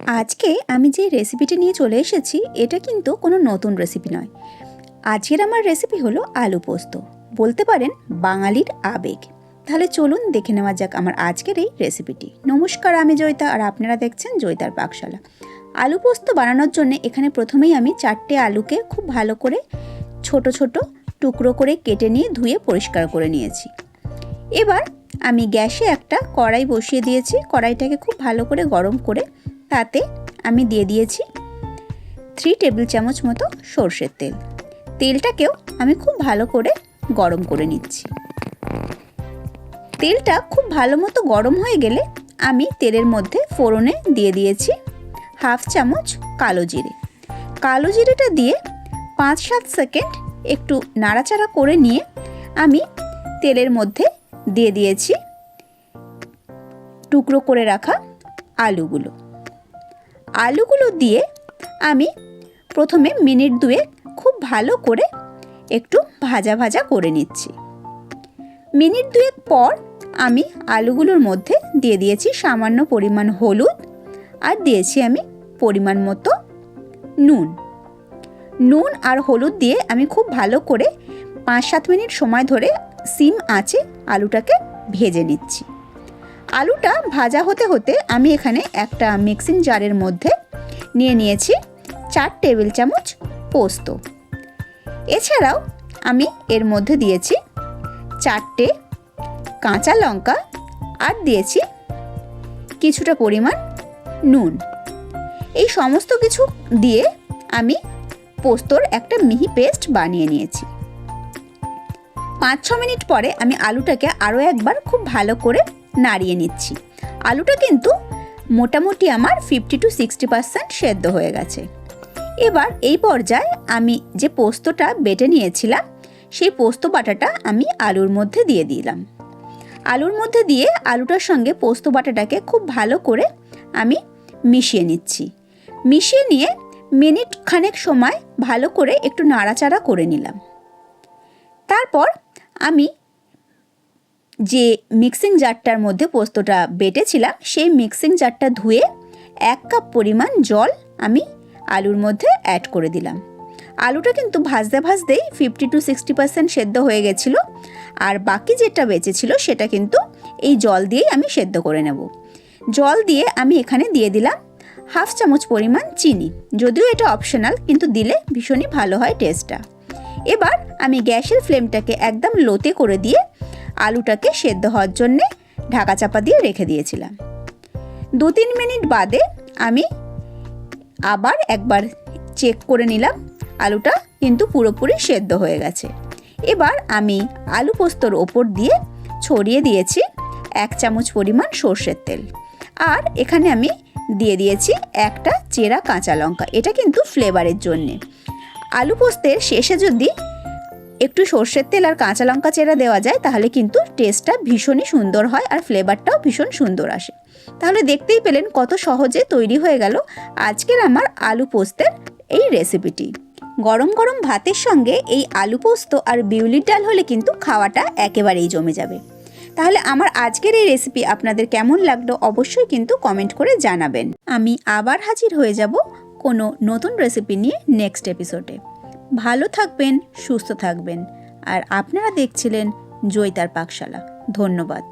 আজকে আমি যে রেসিপিটি নিয়ে চলে এসেছি এটা কিন্তু কোনো নতুন রেসিপি নয়। আজকের আমার রেসিপি হলো আলু পোস্ত, বলতে পারেন বাঙালির আবেগ। তাহলে চলুন দেখে নেওয়া যাক আমার আজকের এই রেসিপিটি। নমস্কার, আমি জয়িতা আর আপনারা দেখছেন জয়িতার পাকশালা। আলু পোস্ত বানানোর জন্য এখানে প্রথমেই আমি 4টে আলুকে খুব ভালো করে ছোট ছোট টুকরো করে কেটে নিয়ে ধুয়ে পরিষ্কার করে নিয়েছি। এবার আমি গ্যাসে একটা কড়াই বসিয়ে দিয়েছি। কড়াইটাকে খুব ভালো করে গরম করে তাতে আমি দিয়ে দিয়েছি 3 টেবিল চামচ মতো সর্ষের তেল। তেলটাকেও আমি খুব ভালো করে গরম করে নিচ্ছি। তেলটা খুব ভালো মতো গরম হয়ে গেলে আমি তেলের মধ্যে ফোড়নে দিয়ে দিয়েছি 1/2 চামচ কালো জিরে। কালো জিরেটা দিয়ে 5-7 সেকেন্ড একটু নাড়াচাড়া করে নিয়ে আমি তেলের মধ্যে দিয়ে দিয়েছি টুকরো করে রাখা আলুগুলো দিয়ে আমি প্রথমে মিনিট 2 খুব ভালো করে একটু ভাজা ভাজা করে নিচ্ছি। মিনিট 2 পর আমি আলুগুলোর মধ্যে দিয়ে দিয়েছি সামান্য পরিমাণ হলুদ আর দিয়েছি আমি পরিমাণ মতো নুন আর হলুদ দিয়ে আমি খুব ভালো করে 5-7 মিনিট সময় ধরে সিম আঁচে আলুটাকে ভেজে নিচ্ছি। আলুটা ভাজা হতে হতে আমি এখানে একটা মিক্সিং জারের মধ্যে নিয়ে নিয়েছি 4 টেবিল চামচ পোস্ত। এছাড়াও আমি এর মধ্যে দিয়েছি 4টে কাঁচা লঙ্কা আর দিয়েছি কিছুটা পরিমাণ নুন। এই সমস্ত কিছু দিয়ে আমি পোস্তর একটা মিহি পেস্ট বানিয়ে নিয়েছি। 5-6 মিনিট পরে আমি আলুটাকে আরও একবার খুব ভালো করে নাড়িয়ে নিচ্ছি। আলুটা কিন্তু মোটামুটি আমার 50-60% সেদ্ধ হয়ে গেছে। এবার এই পর্যায়ে আমি যে পোস্তটা বেটে নিয়েছিলাম সেই পোস্ত বাটাটা আমি আলুর মধ্যে দিয়ে দিলাম। আলুর মধ্যে দিয়ে আলুটার সঙ্গে পোস্ত বাটাটাকে খুব ভালো করে আমি মিশিয়ে নিচ্ছি। মিশিয়ে নিয়ে মিনিট খানেক সময় ভালো করে একটু নাড়াচাড়া করে নিলাম। তারপর আমি যে মিক্সিং জারটার মধ্যে পোস্তটা বেটেছিলাম সেই মিক্সিং জারটা ধুয়ে 1 কাপ পরিমাণ জল আমি আলুর মধ্যে অ্যাড করে দিলাম। আলুটা কিন্তু ভাজতে ভাজতেই 50-60% সেদ্ধ হয়ে গেছিলো, আর বাকি যেটা বেঁচেছিল সেটা কিন্তু এই জল দিয়েই আমি সেদ্ধ করে নেব। জল দিয়ে আমি এখানে দিয়ে দিলাম 1/2 চামচ পরিমাণ চিনি, যদিও এটা অপশনাল, কিন্তু দিলে ভীষণই ভালো হয় টেস্টটা। এবার আমি গ্যাসের ফ্লেমটাকে একদম লোতে করে দিয়ে আলুটাকে সেদ্ধ হওয়ার জন্যে ঢাকা চাপা দিয়ে রেখে দিয়েছিলাম। 2-3 মিনিট বাদে আমি আবার একবার চেক করে নিলাম, আলুটা কিন্তু পুরোপুরি সেদ্ধ হয়ে গেছে। এবার আমি আলু পোস্তর ওপর দিয়ে ছড়িয়ে দিয়েছি 1 চামচ পরিমাণ সর্ষের তেল, আর এখানে আমি দিয়ে দিয়েছি একটা চেরা কাঁচা লঙ্কা। এটা কিন্তু ফ্লেভারের জন্যে। আলু পোস্তের শেষে যদি একটু সর্ষের তেল আর কাঁচা লঙ্কা চেরা দেওয়া যায় তাহলে কিন্তু টেস্টটা ভীষণই সুন্দর হয় আর ফ্লেভারটাও ভীষণ সুন্দর আসে। তাহলে দেখতেই পেলেন কত সহজে তৈরি হয়ে গেল আজকের আমার আলু পোস্তের এই রেসিপিটি। গরম গরম ভাতের সঙ্গে এই আলু পোস্ত আর বিউলির ডাল হলে কিন্তু খাওয়াটা একেবারেই জমে যাবে। তাহলে আমার আজকের এই রেসিপি আপনাদের কেমন লাগলো অবশ্যই কিন্তু কমেন্ট করে জানাবেন। আমি আবার হাজির হয়ে যাব কোনো নতুন রেসিপি নিয়ে নেক্সট এপিসোডে। ভালো থাকবেন, সুস্থ থাকবেন, আর আপনারা দেখছিলেন জয়িতার পাকশালা। ধন্যবাদ।